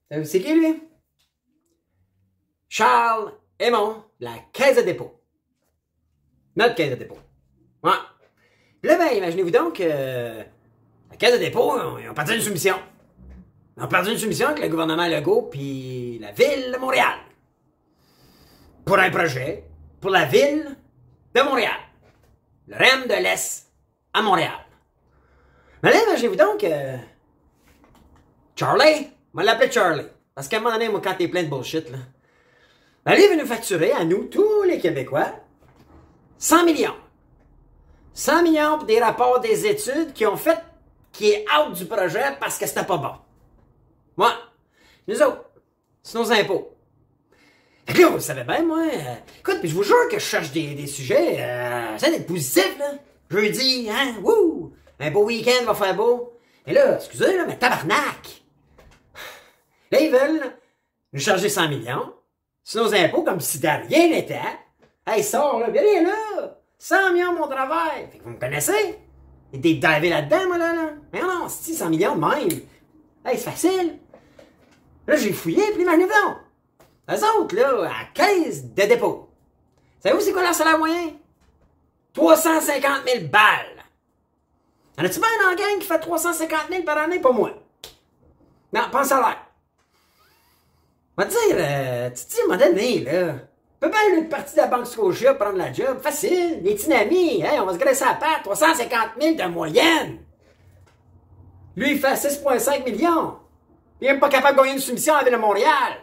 C'est qui, lui? Charles Aymon, la Caisse de dépôt. Notre Caisse de dépôt. Ouais. Puis là, ben, imaginez-vous donc la Caisse de dépôt, ils ont perdu une soumission. Ils ont perdu une soumission avec le gouvernement Legault puis la Ville de Montréal. Pour un projet pour la Ville de Montréal. Le REM de l'Est à Montréal. Mais là, imaginez-vous donc Charlie, on va l'appeler Charlie. Parce qu'à un moment donné, moi, quand t'es plein de bullshit, là, ben lui, il veut nous facturer, à nous, tous les Québécois, 100 millions. 100 millions pour des rapports des études qui ont fait, qui est out du projet parce que c'était pas bon. Moi, nous autres, c'est nos impôts. Fait que là, vous savez bien, moi, écoute, puis je vous jure que je cherche des sujets, ça d'être positif, là. Jeudi, hein, wouh, un beau week-end va faire beau. Et là, excusez, là, mais tabarnak! Là, ils veulent nous charger 100 millions sur nos impôts comme si de rien n'était. Hey, sors, là, viens là! 100 millions, mon travail! Fait que vous me connaissez? Et t'es divé là-dedans, moi, là? Mais non, c'est 100 millions de même. Hey, c'est facile. Là, j'ai fouillé, puis imaginez donc. Eux autres, là, à 15 de dépôt. Savez-vous c'est quoi leur salaire moyen? 350 000 balles. Y'en a-tu bien dans la gang qui fait 350 000 par année? Pas moi. Non, pas en salaire. On va te dire, tu te dis, à un moment donné, là, peut pas une partie de la Banque Scotia prendre la job. Facile. Les petits amis, hein, on va se graisser à la patte. 350 000 de moyenne. Lui, il fait 6,5 millions. Il est même pas capable de gagner une soumission à la Ville de Montréal.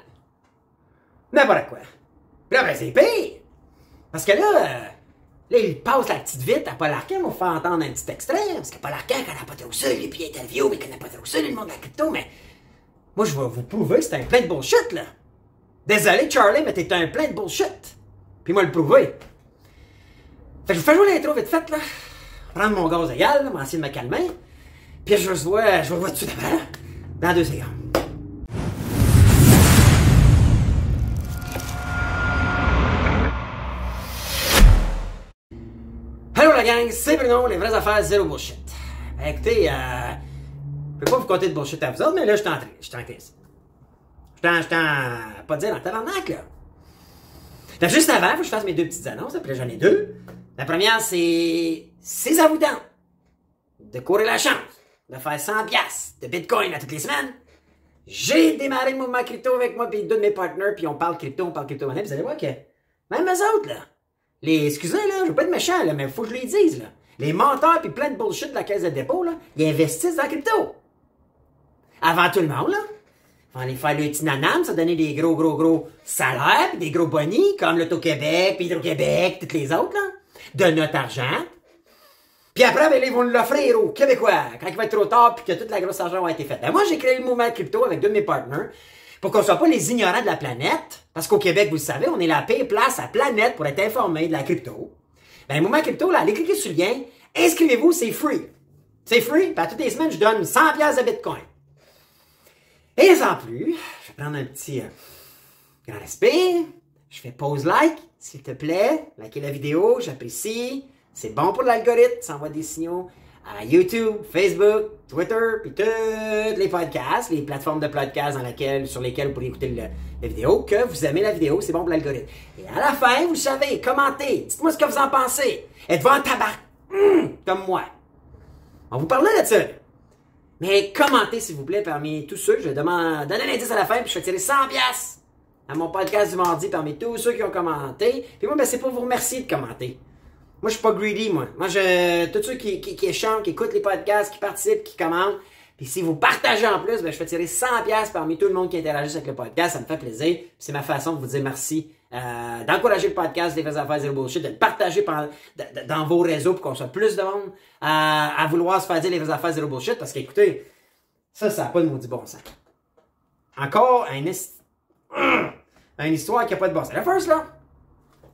N'importe quoi. Puis là, ben, c'est pire. Parce que là, il passe la petite vite à Paul Arcand. On va faire entendre un petit extrait. Parce que Paul Arcand connaît pas trop ça. Lui, puis il interview, mais il connaît pas trop ça, le monde de la crypto. Mais moi, je vais vous prouver que c'est un plein de bullshit, là. Désolé, Charlie, mais t'es un plein de bullshit. Puis moi, le prouver. Fait que je vous fais jouer l'intro vite fait, là. Prendre mon gaz égal, là, m'essayer de me calmer. Puis je vous revois tout de suite après, dans 2 secondes. Hello la gang, c'est Bruno, les vraies affaires, zéro bullshit. Ben, écoutez, je peux pas vous compter de bullshit à vous autres, mais là, je suis en crise. Pas dire en tabarnak, là. Donc, juste avant, faut que je fasse mes 2 petites annonces, puis là, j'en ai 2. La première, c'est si ça vous tente de courir la chance de faire 100$ de Bitcoin à toutes les semaines, j'ai démarré le mouvement crypto avec moi et 2 de mes partenaires, puis on parle crypto-monnaie, puis vous allez voir que même eux autres, là, excusez, là, je veux pas être méchant, là, mais faut que je les dise, là, les menteurs puis plein de bullshit de la caisse de dépôt, là, ils investissent dans la crypto. Avant tout le monde, là, ils vont aller faire le petit nanam, ça donner des gros salaires, puis des gros bonnies, comme l'Auto-Québec, puis Hydro-Québec, toutes les autres, là, de notre argent. Puis après, ben, ils vont l'offrir aux Québécois, quand il va être trop tard, puis que toute la grosse argent va être faite. Ben, moi, j'ai créé le mouvement crypto avec 2 de mes partenaires, pour qu'on soit pas les ignorants de la planète, parce qu'au Québec, vous le savez, on est la pire place à la planète pour être informé de la crypto. Ben, le mouvement crypto, là, allez cliquer sur le lien, inscrivez-vous, c'est free. C'est free, puis à toutes les semaines, je donne 100$ de Bitcoin. Et sans plus, je vais prendre un petit grand respect, je fais pause like, s'il te plaît, likez la vidéo, j'apprécie, c'est bon pour l'algorithme, ça envoie des signaux à YouTube, Facebook, Twitter, puis toutes les podcasts, les plateformes de podcasts sur lesquelles vous pourrez écouter la vidéo, que vous aimez la vidéo, c'est bon pour l'algorithme. Et à la fin, vous savez, commentez, dites-moi ce que vous en pensez. Êtes-vous en tabac? Comme moi. On vous parlera de ça. Mais commentez, s'il vous plaît, parmi tous ceux, je demande, donnez l'indice à la fin, puis je vais tirer 100$ à mon podcast du mardi parmi tous ceux qui ont commenté. Puis moi, ben, c'est pour vous remercier de commenter. Moi, je suis pas greedy, moi. Moi, tous ceux qui échangent, qui écoutent les podcasts, qui participent, qui commentent. Puis si vous partagez en plus, ben, je fais tirer 100$ parmi tout le monde qui interagit avec le podcast. Ça me fait plaisir. Puis c'est ma façon de vous dire merci, d'encourager le podcast, les vraies affaires, zéro bullshit, de le partager dans vos réseaux pour qu'on soit plus de monde à vouloir se faire dire les vraies affaires, zéro bullshit. Parce qu'écoutez, ça n'a pas de maudit bon sens. Encore une histoire qui n'a pas de bon sens. La first, là,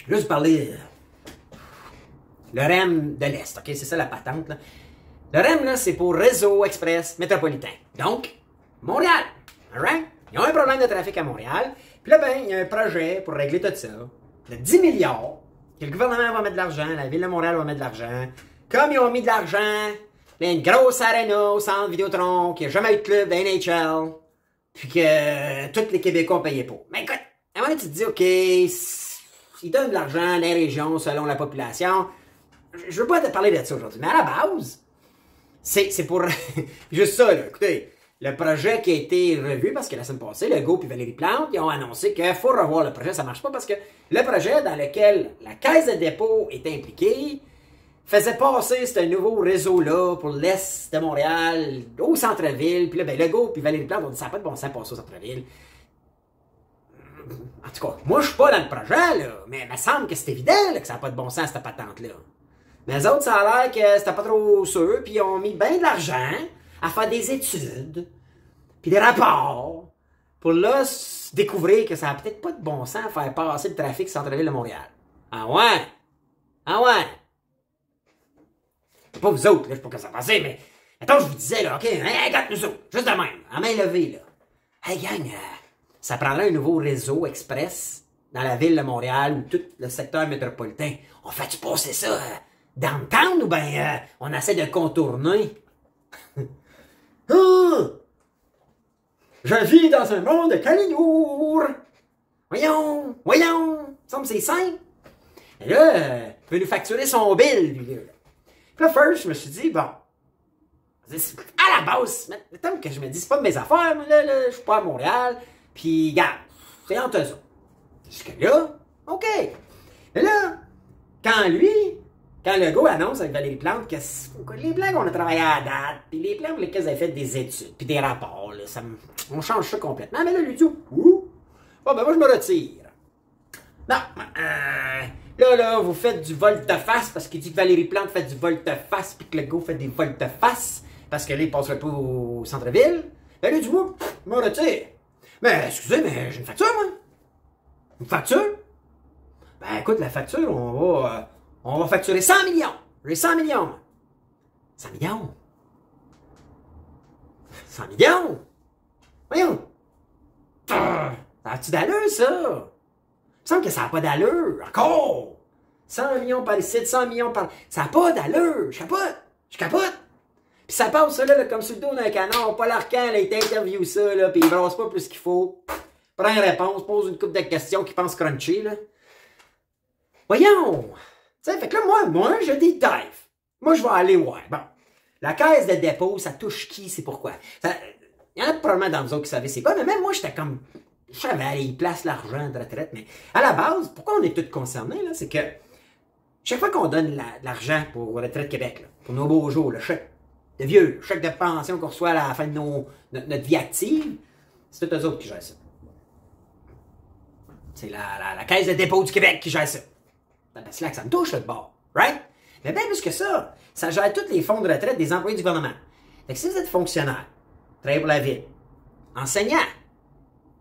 je vais vous parler le REM de l'Est, ok? C'est ça la patente, là. Le REM, là, c'est pour Réseau Express Métropolitain. Donc, Montréal, alright? Ils ont un problème de trafic à Montréal. Puis là, ben, il y a un projet pour régler tout ça, de 10 milliards, que le gouvernement va mettre de l'argent, la Ville de Montréal va mettre de l'argent. Comme ils ont mis de l'argent, il y a une grosse arena au centre Vidéotron, qui n'a jamais eu de club de NHL. puis que tous les Québécois payaient pas. Mais écoute, à un moment, tu te dis, OK, ils donnent de l'argent dans les régions selon la population. Je veux pas te parler de ça aujourd'hui, mais à la base, c'est pour juste ça, là. Écoutez, le projet qui a été revu, parce que la semaine passée, Legault et Valérie Plante, ils ont annoncé qu'il faut revoir le projet, ça marche pas, parce que le projet dans lequel la Caisse de dépôt est impliquée faisait passer ce nouveau réseau-là pour l'Est de Montréal, au centre-ville, puis là, ben, Legault et Valérie Plante ont dit ça n'a pas de bon sens de passer au centre-ville. En tout cas, moi, je suis pas dans le projet, là, mais il me semble que c'est évident là, que ça n'a pas de bon sens, cette patente-là. Mais les autres, ça a l'air que c'était pas trop sûr, puis ils ont mis bien de l'argent à faire des études, puis des rapports, pour là découvrir que ça n'a peut-être pas de bon sens à faire passer le trafic centre-ville de Montréal. Ah ouais? Ah ouais? C'est pas vous autres, là, je sais pas que ça passait, mais attends, je vous disais, là, OK, regarde nous autres, juste de même, à main levée, là. Hey gang, ça prendrait un nouveau réseau express dans la ville de Montréal ou tout le secteur métropolitain. On fait-tu passer ça downtown ou bien on essaie de contourner? Je vis dans un monde de calinours. Voyons, il me semble que c'est simple. Et là, il veut nous facturer son bill, lui, là. Puis là, first, je me suis dit, bon, à la base, mettons que je me dis, c'est pas de mes affaires, moi, là, je suis pas à Montréal, puis, regarde, c'est entre eux autres. Jusque-là, OK. Mais là, quand Legault annonce avec Valérie Plante que les plans qu'on a travaillé à la date, puis les plans pour lesquels ils avaient fait des études, puis des rapports, là, on change ça complètement. Mais là, lui dit, ouh, bon, ben moi, je me retire. Non, là, vous faites du volte-face parce qu'il dit que Valérie Plante fait du volte-face, puis que Legault fait des volte-face parce que là, il passerait pas au centre-ville. Ben là, du coup, je me retire. Mais, excusez, mais j'ai une facture, moi. Une facture? Ben, écoute, la facture, on va facturer 100 millions. J'ai 100 millions. 100 millions? 100 millions? Voyons. Ça a-tu d'allure, ça? Il me semble que ça n'a pas d'allure. Encore! 100 millions par ici, 100 millions par... Ça n'a pas d'allure. Je capote. Puis ça passe, ça, là, comme sur le dos d'un canon. Paul Arcand, là, il t'interviewe ça, là, puis il brasse pas plus qu'il faut. Prends une réponse, pose une couple de questions qui pense crunchy, là. Voyons! Tu sais, fait que là, moi, je dis dive. Moi, je vais aller voir. Bon. La caisse de dépôt, ça touche qui, c'est pourquoi? Il y en a probablement dans vous autres qui savez c'est quoi, mais même moi, j'étais comme... Je savais, ils placent l'argent de retraite, mais à la base, pourquoi on est tous concernés, là, c'est que chaque fois qu'on donne de l'argent pour Retraite Québec, là, pour nos beaux jours, le chèque de vieux, le chèque de pension qu'on reçoit à la fin de notre vie active, c'est tous eux autres qui gèrent ça. C'est la Caisse de dépôt du Québec qui gère ça. C'est là que ça me touche, là, de bord. Right? Mais bien plus que ça, ça gère tous les fonds de retraite des employés du gouvernement. Fait que si vous êtes fonctionnaire, travaillez pour la ville, enseignant,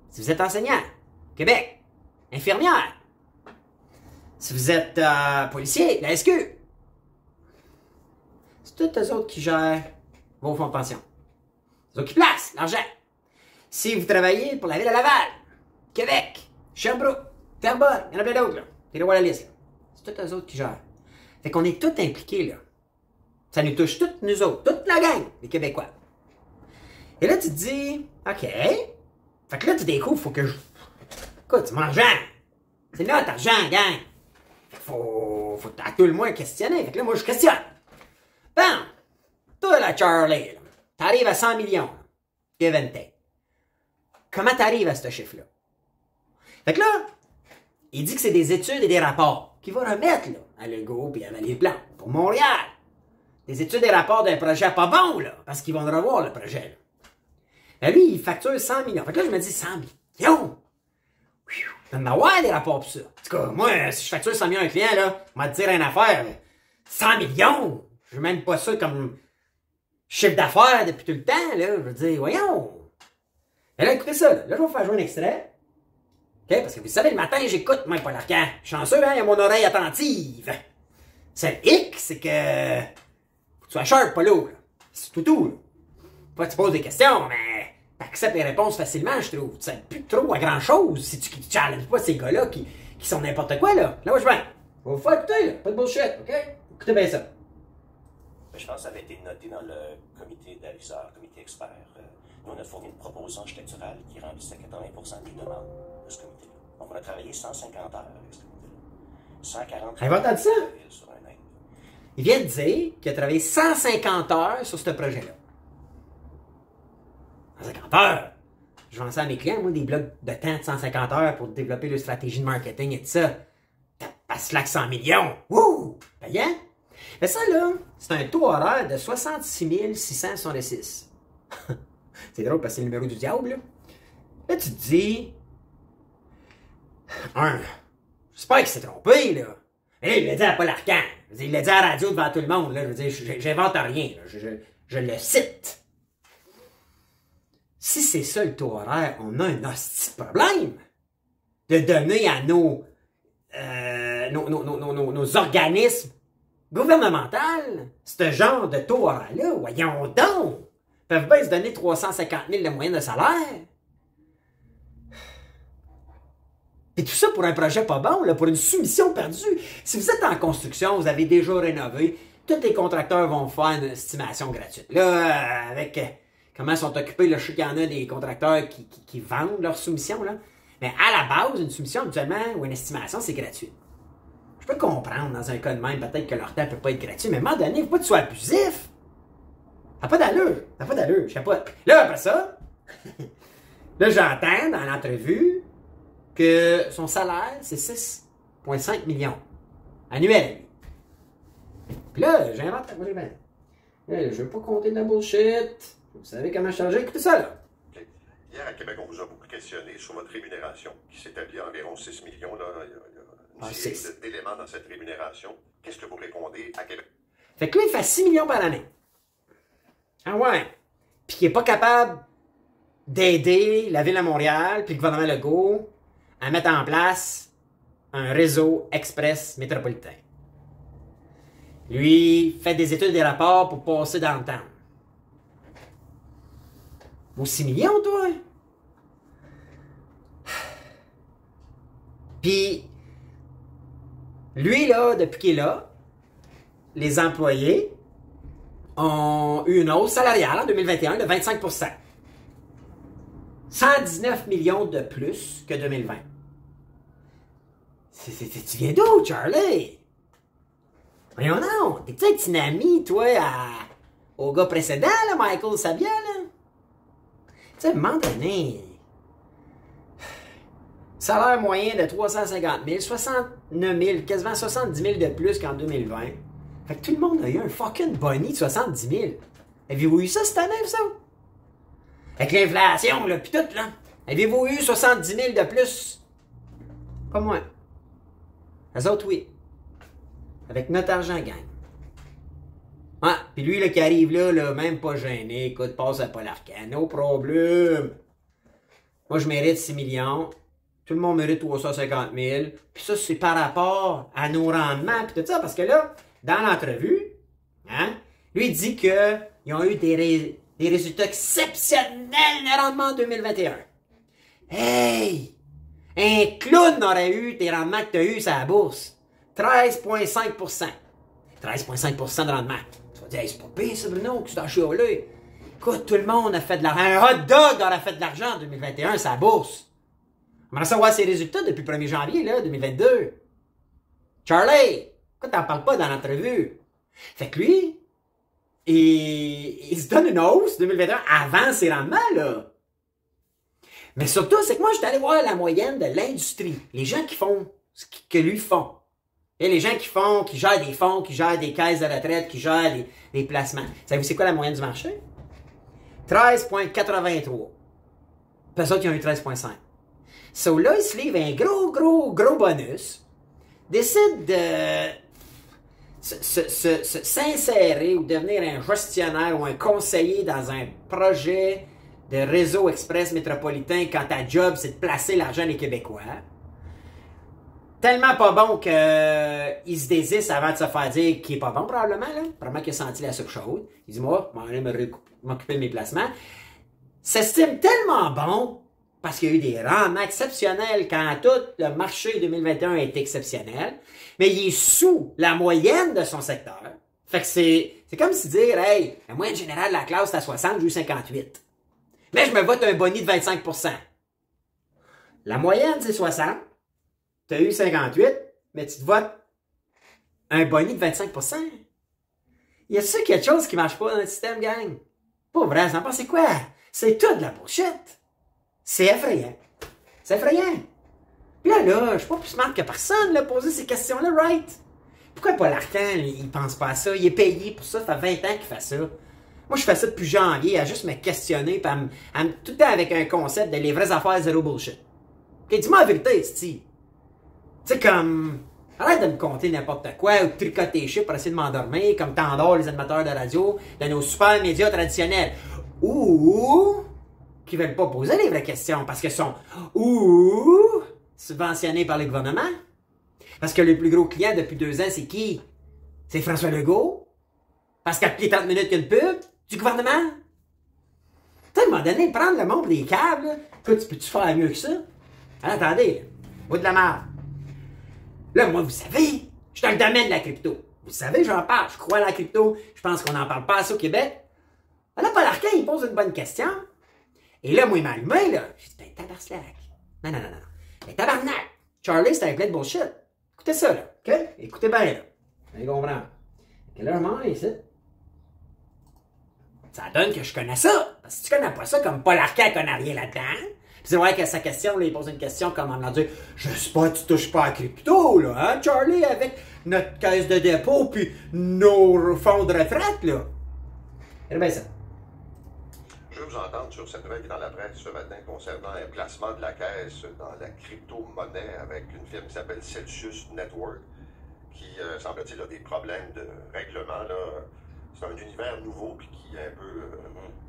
si vous êtes enseignant, Québec, infirmière, si vous êtes policier, la SQ, c'est tous eux autres qui gèrent vos fonds de pension. C'est eux qui placent l'argent. Si vous travaillez pour la ville de Laval, Québec, Sherbrooke, Terrebonne, il y en a plein d'autres, là. C'est la liste, là. C'est tous eux autres qui gèrent. Fait qu'on est tous impliqués, là. Ça nous touche toutes nous autres, toute la gang, les Québécois. Et là, tu te dis, OK. Fait que là, tu découvres, faut que je... Écoute, c'est mon argent. C'est notre argent, gang. Fait que faut à tout le moins questionner. Fait que là, moi, je questionne. Bon, toi, la Charlie, t'arrives à 100 millions. Give and take. Comment t'arrives à ce chiffre-là? Fait que là, il dit que c'est des études et des rapports qu'il va remettre, là, à Legault et à Valérie Plante pour Montréal. Des études et rapports d'un projet pas bon, là, parce qu'ils vont le revoir, le projet, là. Ben lui, il facture 100 millions. Fait que là, je me dis 100 millions. Il va m'avoir des rapports pour ça. En tout cas, moi, si je facture 100 millions à un client, là, on va te dire une affaire. 100 millions! Je veux même pas ça comme chiffre d'affaires depuis tout le temps, là. Je veux dire, voyons. Mais là, écoutez ça, là. Là, je vais vous faire jouer un extrait. OK? Parce que vous savez, le matin, j'écoute, moi, Paul Arcand. Chanceux, hein? Il y a mon oreille attentive. C'est le hic, c'est que... Faut que tu sois sharp, pas lourd, là. C'est tout, là. Pas que tu poses des questions, mais t'acceptes les réponses facilement, je trouve. Tu sais plus trop à grand-chose si tu challenges pas ces gars-là qui sont n'importe quoi, là. Là, moi, je vais. Faut vous faire écouter, là. Pas de bullshit, OK? Écoutez bien ça. Je pense que ça avait été noté dans le comité d'Alisard, comité expert. On a fourni une proposition architecturale qui remplissait 80% des demandes de ce comité-là. Donc, on a travaillé 150 heures avec ce comité-là. 140 heures. Avez-vous ça? Sur un an. Il vient de dire qu'il a travaillé 150 heures sur ce projet-là. 150 heures! Je vends ça à mes clients, moi, des blocs de temps de 150 heures pour développer leur stratégie de marketing et tout ça. Passe là que 100 millions! Wouh! Payant? Mais ça, là, c'est un taux horaire de 66 666. C'est drôle parce que c'est le numéro du diable, là. Là, tu te dis... J'espère qu'il s'est trompé, là. Mais là, il l'a dit à Paul Arcand. Il l'a dit à la radio devant tout le monde, là. Je veux dire, j'invente rien, là. Je le cite. Si c'est ça le taux horaire, on a un hostie de problème de donner à nos organismes gouvernementaux ce genre de taux horaire-là. Voyons donc! Ils peuvent bien se donner 350 000 de moyenne de salaire. Et tout ça pour un projet pas bon, là, pour une soumission perdue. Si vous êtes en construction, vous avez déjà rénové, tous les contracteurs vont faire une estimation gratuite. Là, avec... comment ils sont occupés, là, je sais qu'il y en a des contracteurs qui vendent leur soumission, là. Mais à la base, une soumission, habituellement, ou une estimation, c'est gratuit. Je peux comprendre, dans un cas de même, peut-être que leur temps ne peut pas être gratuit, mais à un moment donné, il ne faut pas que tu sois abusif. Ça n'a pas d'allure. Ça n'a pas d'allure. Je sais pas. Là, après ça, là, j'entends dans l'entrevue que son salaire, c'est 6,5 millions annuel. Puis là, j'invente. Moi, je veux pas compter de la bullshit. Vous savez comment changer? Écoutez ça, là. Okay. Hier, à Québec, on vous a beaucoup questionné sur votre rémunération, qui s'établit à environ 6 millions. Là. Il y a une série d'éléments dans cette rémunération. Qu'est-ce que vous répondez à Québec? Fait que lui, il fait 6 millions par année. Ah ouais. Puis qu'il n'est pas capable d'aider la Ville de Montréal, puis le gouvernement Legault, à mettre en place un réseau express métropolitain. Lui, fait des études et des rapports pour passer dans le temps. Vaut 6 millions, toi? Puis, lui, là, depuis qu'il est là, les employés ont eu une hausse salariale en 2021 de 25%. 119 millions de plus que 2020. Tu viens d'où, Charlie? Voyons non, t'es peut-être une amie, toi, au gars précédent, là, Michael Sabia, là? Tu sais, à un moment donné, salaire moyen de 350 000, 69 000, quasiment 70 000 de plus qu'en 2020. Fait que tout le monde a eu un fucking boni de 70 000. Avez-vous eu ça cette année, ça? Avec l'inflation, là, pis tout, là. Avez-vous eu 70 000 de plus? Pas moi. Les autres, oui. Avec notre argent, gang. Ah, puis lui, là, qui arrive là, même pas gêné, écoute, passe à Paul Arcand, no problème. Moi, je mérite 6 millions. Tout le monde mérite 350 000. Puis ça, c'est par rapport à nos rendements, puis tout ça, parce que là, dans l'entrevue, hein, lui, il dit qu'ils ont eu des résultats exceptionnels de rendement en 2021. Hey! Un clown aurait eu tes rendements que tu as eu sur la bourse. 13,5%. 13,5% de rendement. Tu vas dire, hey, c'est pas pire ça, Bruno, que tu t'en chiolé. Écoute, tout le monde a fait de l'argent. Un hot dog aurait fait de l'argent en 2021 sur la bourse. On va savoir ses résultats depuis le 1er janvier, là, 2022. Charlie, pourquoi t'en parles pas dans l'entrevue? Fait que lui, il se donne une hausse 2021 avant ses rendements, là. Mais surtout, c'est que moi, j'étais allé voir la moyenne de l'industrie. Les gens qui font ce que lui font. Et les gens qui gèrent des fonds, qui gèrent des caisses de retraite, qui gèrent des placements. Savez-vous c'est quoi la moyenne du marché? 13,83. Puis eux autres, ils ont eu 13,5. So là, ils se livrent un gros bonus, décident de s'insérer ou devenir un gestionnaire ou un conseiller dans un projet de réseau express métropolitain quand ta job, c'est de placer l'argent des Québécois. Tellement pas bon qu'il se désiste avant de se faire dire qu'il est pas bon, probablement, là. Probablement qu'il a senti la soupe chaude. Il dit, moi, je vais aller m'occuper de mes placements. S'estime tellement bon parce qu'il y a eu des rendements exceptionnels quand tout le marché 2021 est exceptionnel, mais il est sous la moyenne de son secteur. Fait que c'est comme si dire, hey, la moyenne générale de la classe, c'est à 60, j'ai eu 58. Mais je me vote un boni de 25%. La moyenne, c'est 60. Tu as eu 58, mais tu te votes un boni de 25%. Y a-t-il quelque chose qui marche pas dans le système, gang? Pas vrai, vous en pensez quoi? C'est tout de la bullshit. C'est effrayant. C'est effrayant. Puis là, je suis pas plus smart que personne, là, poser ces questions-là, right? Pourquoi Paul Arcand, il pense pas à ça? Il est payé pour ça, ça fait 20 ans qu'il fait ça. Moi, je fais ça depuis janvier, à juste me questionner, pis tout le temps avec un concept de les vraies affaires, zéro bullshit. Ok, dis-moi la vérité, c'ti. Tu sais, comme... Arrête de me conter n'importe quoi ou de tricoter shit pour essayer de m'endormir, comme t'endors les animateurs de radio de nos super médias traditionnels. Ou... qui veulent pas poser les vraies questions parce qu'ils sont... ou... subventionnés par le gouvernement. Parce que le plus gros client depuis 2 ans, c'est qui? C'est François Legault. Parce qu'à toutes les 30 minutes, il y a une pub du gouvernement. Tu sais, à un moment donné, prendre le monde des câbles, là. Écoute, peux-tu faire mieux que ça? Alors, attendez, là. Bout de la merde. Là, moi, vous savez, je suis dans le domaine de la crypto. Vous savez, j'en parle. Je crois à la crypto. Je pense qu'on n'en parle pas assez au Québec. Alors, Paul Arcand, il pose une bonne question. Et là, moi, il m'a allumé, là. J'ai dit, ben, tabarnak. Non. Ben, tabarnak. Charlie, c'était un plein de bullshit. Écoutez ça, là. OK? Écoutez bien, là. Vous allez comprendre. Et là, je m'en vais ici. Ça donne que je connais ça. Parce que si tu connais pas ça, comme Paul Arcand connaît rien là-dedans. Puis c'est vrai que sa question, là, il pose une question comme on a dit, j'espère que tu touches pas à crypto, là, hein, Charlie, avec notre caisse de dépôt puis nos fonds de retraite, là. Regardez bien ça. Je veux vous entendre sur cette nouvelle qui est dans la presse ce matin concernant un placement de la caisse dans la crypto-monnaie avec une firme qui s'appelle Celsius Network, qui, semble-t-il, a des problèmes de règlement, là. C'est un univers nouveau puis qui est un peu...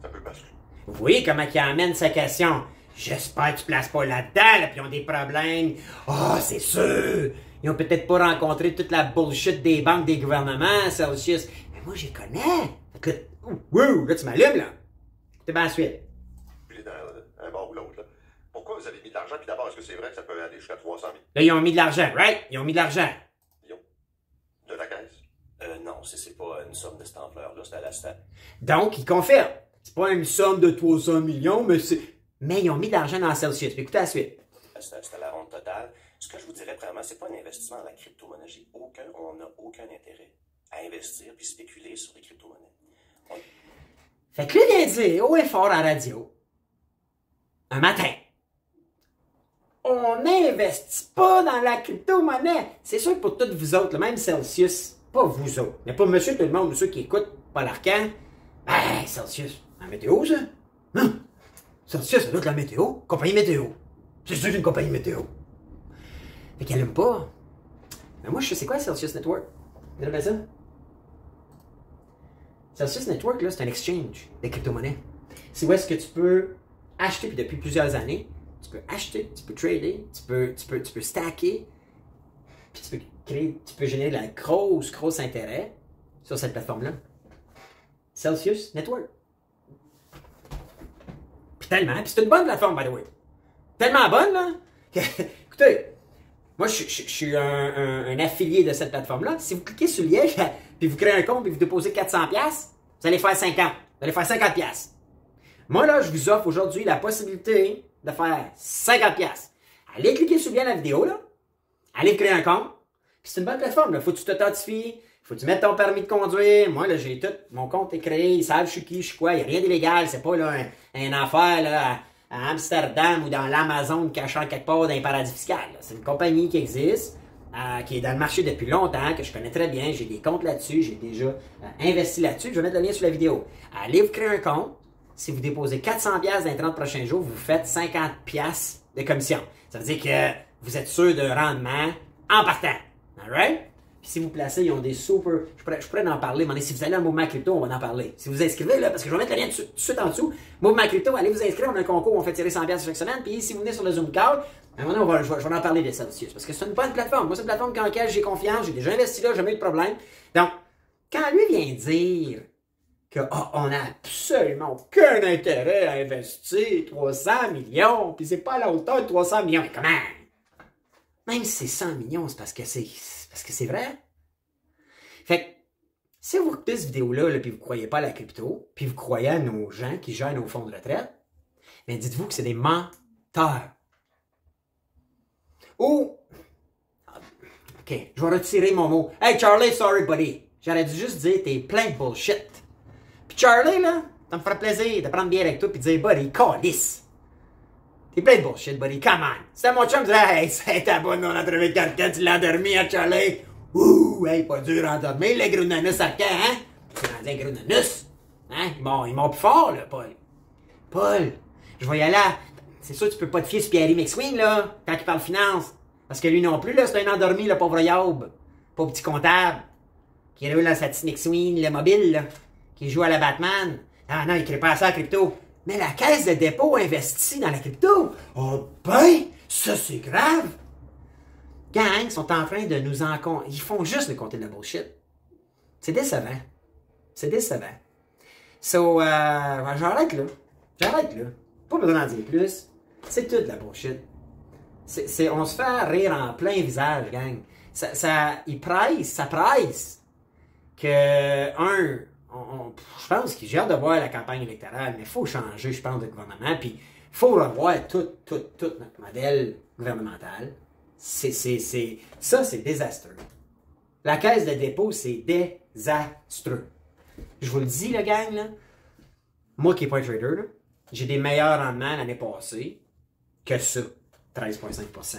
ça peut basculer. Vous voyez comment il amène sa question? J'espère que tu places pas là-dedans, là, puis ils ont des problèmes. Ah, c'est sûr! Ils ont peut-être pas rencontré toute la bullshit des banques, des gouvernements, Celsius. Mais moi, j'y connais. Fait que, wow, là, tu m'allumes, là. T'es bien suite. Puis dans un bord ou l'autre, là. Pourquoi vous avez mis de l'argent? Puis d'abord, est-ce que c'est vrai que ça peut aller jusqu'à 300 000? Là, ils ont mis de l'argent, right? Ils ont mis de l'argent. De la caisse? Non, c'est pas une somme de cette ampleur-là, c'est à la stat. Donc, ils confirment. C'est pas une somme de 300 millions, mais c'est... Mais ils ont mis de l'argent dans Celsius. Écoutez la suite. C'est à la ronde totale. Ce que je vous dirais vraiment, c'est pas un investissement dans la crypto-monnaie. On n'a aucun intérêt à investir puis spéculer sur les crypto-monnaies. Fait que lui vient dire haut et fort à la radio, un matin, on n'investit pas dans la crypto-monnaie. C'est sûr que pour toutes vous autres, le même Celsius, pas vous autres, mais pas monsieur tout le monde, ceux qui écoutent Paul Arcand, ben, Celsius, la météo, ça? Non! Celsius, ça doit être la météo. Compagnie météo. C'est sûr une compagnie météo. Fait qu'elle aime pas. Mais moi, je sais c'est quoi Celsius Network? Vous avez ça? Celsius Network, là, c'est un exchange de crypto-monnaies. C'est où est-ce que tu peux acheter, puis depuis plusieurs années, tu peux acheter, tu peux trader, tu peux stacker, puis tu peux générer de la grosse intérêt sur cette plateforme-là. Celsius Network. Puis tellement, puis c'est une bonne plateforme, by the way. Tellement bonne, là, que, écoutez, moi, je suis un affilié de cette plateforme-là. Si vous cliquez sur le lien, puis vous créez un compte, puis vous déposez 400$, vous allez faire 50$. Vous allez faire 50$. Moi, là, je vous offre aujourd'hui la possibilité de faire 50$. Allez cliquer sur le lien de la vidéo, là. Allez créer un compte. Puis c'est une bonne plateforme, là. Faut que tu t'authentifies. Faut que tu mettes ton permis de conduire. Moi, là, j'ai tout. Mon compte est créé. Ils savent je suis qui, je suis quoi. Il n'y a rien d'illégal. C'est pas, là, un affaire, là, à Amsterdam ou dans l'Amazon cachant quelque part dans un paradis fiscal. C'est une compagnie qui existe, qui est dans le marché depuis longtemps, que je connais très bien. J'ai des comptes là-dessus. J'ai déjà investi là-dessus. Je vais mettre le lien sur la vidéo. Allez vous créer un compte. Si vous déposez 400$ dans les 30 prochains jours, vous faites 50$ de commission. Ça veut dire que vous êtes sûr de rendement en partant. Alright? Puis si vous placez, ils ont des super... Je pourrais en parler, mais si vous allez à Mouvement Crypto, on va en parler. Si vous inscrivez, là, parce que je vais mettre le lien tout de suite en dessous, Mouvement Crypto, allez vous inscrire, on a un concours, on fait tirer 100$ chaque semaine, puis si vous venez sur le Zoom Call, à un moment donné, je vais en parler de Celsius, parce que c'est une bonne plateforme. Moi, c'est une plateforme dans laquelle j'ai confiance, j'ai déjà investi là, jamais eu de problème. Donc, quand lui vient dire qu'on n'a absolument aucun intérêt à investir 300 millions, puis c'est pas à la hauteur de 300 millions, mais comment? Même si c'est 100 millions, c'est parce que c'est vrai. Fait que, si vous écoutez cette vidéo-là, puis vous ne croyez pas à la crypto, puis vous croyez à nos gens qui gèrent nos fonds de retraite, Mais dites-vous que c'est des menteurs. Ou, ok, je vais retirer mon mot. Hey Charlie, sorry buddy. J'aurais dû juste dire t'es plein de bullshit. Puis Charlie, là, ça me ferait plaisir de prendre bien avec toi puis de dire buddy, calisse. T'es plein de bullshit, buddy, come on. C'était mon chum, je dirais, hey, c'est ta bonne, on a trouvé quelqu'un, tu l'as endormi, hein, Charlie. Ouh, hey, pas dur à endormir, les gros nanus à quand, hein? C'est rendu un gros nanus. Hein? Bon, ils m'ont plus fort, là, Paul. Paul, je vais y aller à... C'est sûr, tu peux pas te fier sur Pierre McSween, là, quand il parle finance. Parce que lui non plus, là, c'est un endormi, le pauvre Yob. Pauvre petit comptable. Qui roule dans sa petite McSween, le mobile, là. Qui joue à la Batman. Ah non, il crée pas à ça à crypto. Mais la caisse de dépôt investit dans la crypto. Oh ben, ça c'est grave. Gang sont en train de nous en... Ils font juste nous compter de la bullshit. C'est décevant. C'est décevant. So, j'arrête là. J'arrête là. Pas besoin d'en dire plus. C'est tout de la bullshit. On se fait rire en plein visage, gang. Ça presse que, je pense que j'ai hâte de voir la campagne électorale, mais il faut changer, je pense, de gouvernement, puis il faut revoir tout notre modèle gouvernemental. Ça, c'est désastreux. La caisse de dépôt, c'est désastreux. Je vous le dis, le gang, là, moi qui n'ai pas un trader, là, j'ai des meilleurs rendements l'année passée que ça, 13,5%.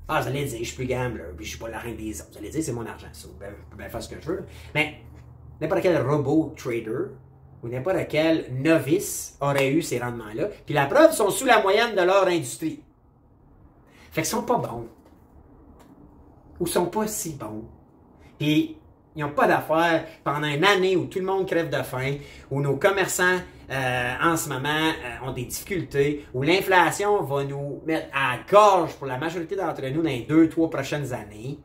Ah, vous allez dire, je suis plus gambler, puis je suis pas la reine des autres. Vous allez dire, c'est mon argent, ça. Je peux faire ce que je veux. Mais n'importe quel robot trader ou n'importe quel novice aurait eu ces rendements-là. Puis la preuve, ils sont sous la moyenne de leur industrie. Fait qu'ils sont pas bons. Ou sont pas si bons. Puis ils n'ont pas d'affaires pendant une année où tout le monde crève de faim, où nos commerçants en ce moment ont des difficultés, où l'inflation va nous mettre à la gorge pour la majorité d'entre nous dans les 2-3 prochaines années.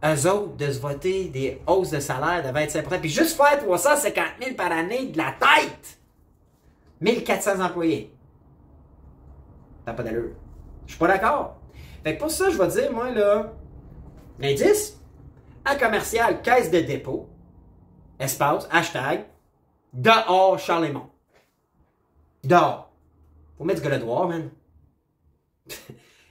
Eux autres, de se voter des hausses de salaire de 25%, puis juste faire 350 000 par année de la tête! 1400 employés. T'as pas d'allure. Je suis pas d'accord. Fait que pour ça, je vais dire, moi, là, l'indice, à commercial, caisse de dépôt, espace, hashtag, dehors Charlemont. Dehors. Faut mettre du gars dehors, man.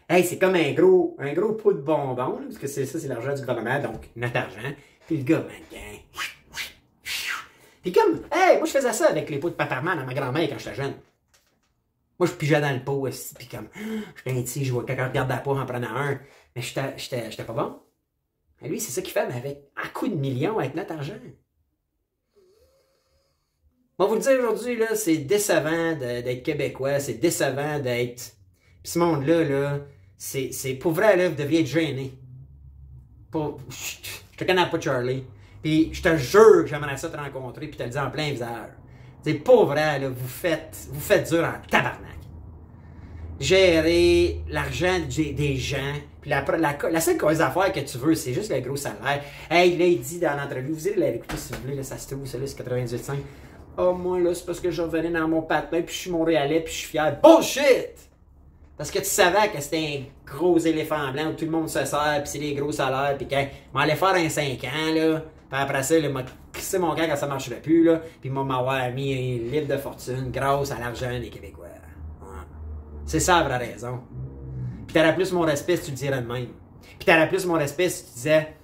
Hey, c'est comme un gros pot de bonbons, là, parce que ça, c'est l'argent du gouvernement, donc notre argent. Puis le gars, man, puis comme, hey, moi je faisais ça avec les pots de paparman à ma grand-mère quand j'étais jeune. Moi je pigeais dans le pot aussi, puis comme, j'étais un petit, je vois quelqu'un regarder la peau en prenant un, mais j'étais pas bon. Et lui, c'est ça qu'il fait, mais avec un coup de millions avec notre argent. Moi, vous le dire aujourd'hui, là, c'est décevant d'être québécois, c'est décevant d'être... Puis ce monde-là, là, c'est pour vrai, là, vous devriez être gêné. Je te connais pas, Charlie. Puis je te jure que j'aimerais ça te rencontrer puis te le dire en plein visage. C'est pour vrai, là, vous faites dur en tabarnak. Gérer l'argent des gens, puis la seule cause d'affaires que tu veux, c'est juste le gros salaire. Hey, là, il dit dans l'entrevue, vous allez l'écouter si vous voulez, là, ça se trouve, ça, là, c'est 98.5. Oh, moi, là, c'est parce que je revenais dans mon patin, puis je suis Montréalais, puis je suis fier. Bullshit! Parce que tu savais que c'était un gros éléphant blanc où tout le monde se sert, puis c'est des gros salaires, puis quand m'allait faire un 5 ans, là, puis après ça, il m'a crissé mon gars quand ça marcherait plus, là, puis m'avoir mis un livre de fortune grâce à l'argent des Québécois. Ouais. C'est ça la vraie raison. Puis t'aurais plus mon respect si tu le dirais de même. Puis t'aurais plus mon respect si tu disais,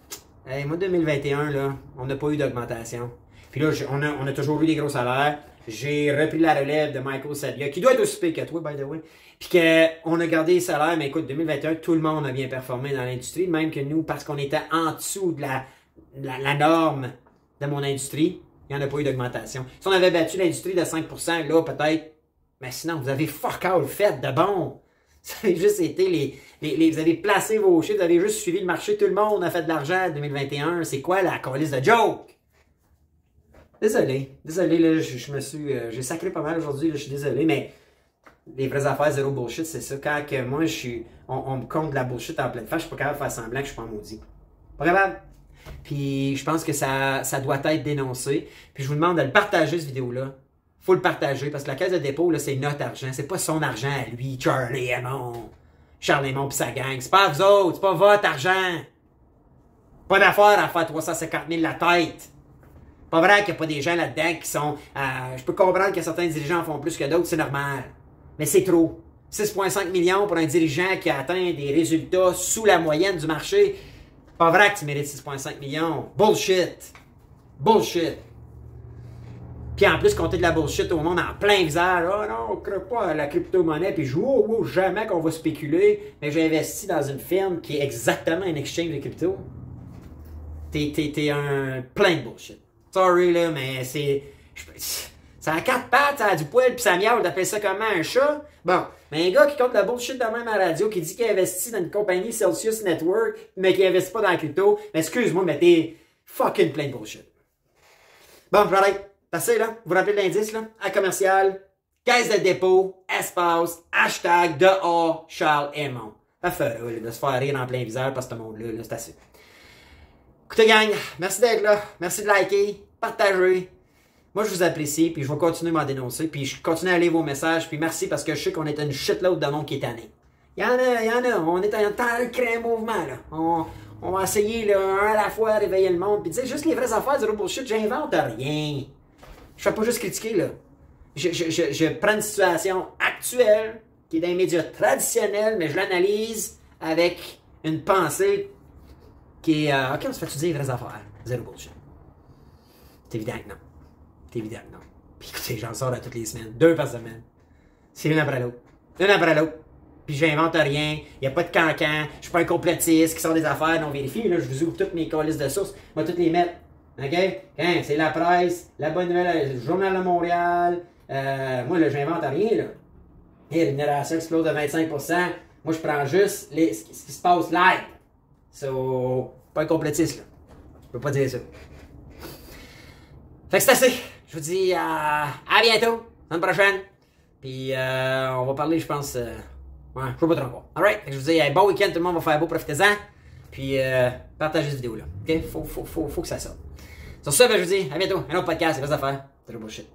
hey, moi 2021, là, on n'a pas eu d'augmentation. Puis là, on a toujours eu des gros salaires. J'ai repris la relève de Michael Sabia, qui doit être aussi pire que toi, by the way. Puis qu'on a gardé les salaires, mais écoute, 2021, tout le monde a bien performé dans l'industrie, même que nous, parce qu'on était en dessous de la norme de mon industrie, il n'y en a pas eu d'augmentation. Si on avait battu l'industrie de 5%, là, peut-être, mais sinon, vous avez fuck all fait de bon. Vous avez juste été vous avez placé vos chiffres, vous avez juste suivi le marché, tout le monde a fait de l'argent en 2021. C'est quoi la calice de joke? Désolé, là, je me suis... j'ai sacré pas mal aujourd'hui, je suis désolé, mais les vraies affaires, zéro bullshit, c'est ça. Quand que moi, on me compte de la bullshit en pleine face, je suis pas capable de faire semblant que je suis pas maudit. Pas capable. Puis je pense que ça doit être dénoncé. Puis je vous demande de le partager, cette vidéo-là. Faut le partager, parce que la caisse de dépôt, là, c'est notre argent. C'est pas son argent à lui, Charlie Aymon pis sa gang. C'est pas à vous autres, c'est pas votre argent. Pas d'affaire à faire 350 000 la tête. Pas vrai qu'il n'y a pas des gens là-dedans qui sont... je peux comprendre que certains dirigeants en font plus que d'autres, c'est normal. Mais c'est trop. 6,5 millions pour un dirigeant qui a atteint des résultats sous la moyenne du marché. Pas vrai que tu mérites 6,5 millions. Bullshit. Bullshit. Puis en plus, compter de la bullshit au monde en plein visage. Oh non, on ne crée pas à la crypto-monnaie. Puis je joue, oh, jamais qu'on va spéculer. Mais j'ai investi dans une firme qui est exactement un exchange de crypto. T'es un plein de bullshit. Sorry, là, mais c'est... Ça a 4 pattes, ça a du poil, puis ça miaule, t'appelles ça comment, un chat? Bon, mais un gars qui compte de la bullshit de même à la radio, qui dit qu'il investit dans une compagnie Celsius Network, mais qui investit pas dans la crypto, mais excuse-moi, mais t'es fucking plein de bullshit. Bon, j'arrête. Passez, là. Vous vous rappelez de l'indice, là? À commercial, caisse de dépôt, espace, hashtag dehors, Charles Aymon. Parfait, là, de se faire rire en plein visage par ce monde-là, là, c'est assez. Écoutez, gang, merci d'être là. Merci de liker, partager. Moi, je vous apprécie, puis je vais continuer à m'en dénoncer, puis je continue à lire vos messages, puis merci parce que je sais qu'on est une shitload de monde qui est tanné. Il y en a. On est en temps de créer un mouvement, là. On va essayer, là, un à la fois, à réveiller le monde, puis dire juste les vraies affaires, zéro bullshit, j'invente rien. Je fais pas juste critiquer, là. Je prends une situation actuelle, qui est dans les médias traditionnels, mais je l'analyse avec une pensée qui est, OK, on se fait dire les vraies affaires. Zéro bullshit. C'est évident que non. C'est évident que non. Puis écoutez, j'en sors à toutes les semaines. 2 par semaine. C'est une après l'autre. Une après l'autre. Puis j'invente rien. Il n'y a pas de cancan. Je suis pas un complotiste qui sort des affaires non vérifiées. Là, je vous ouvre toutes mes calices de sources. Je vais toutes les mettre. OK? Hein, c'est la presse, la bonne nouvelle, le Journal de Montréal. Moi, là, j'invente rien, là. Et la rémunération explose de 25%. Moi, je prends juste ce qui se passe live. So, pas un complotiste, là. Je peux pas dire ça. Fait que c'est assez. Je vous dis à bientôt, la semaine prochaine. Puis on va parler, je pense. Ouais, je sais pas trop quoi. Alright? Je vous dis, bon week-end, tout le monde va faire beau, profitez-en. Puis partagez cette vidéo-là. OK? Faut que ça sorte. Sur ce, ben, je vous dis à bientôt. Un autre podcast, c'est pas à faire. C'est le bullshit.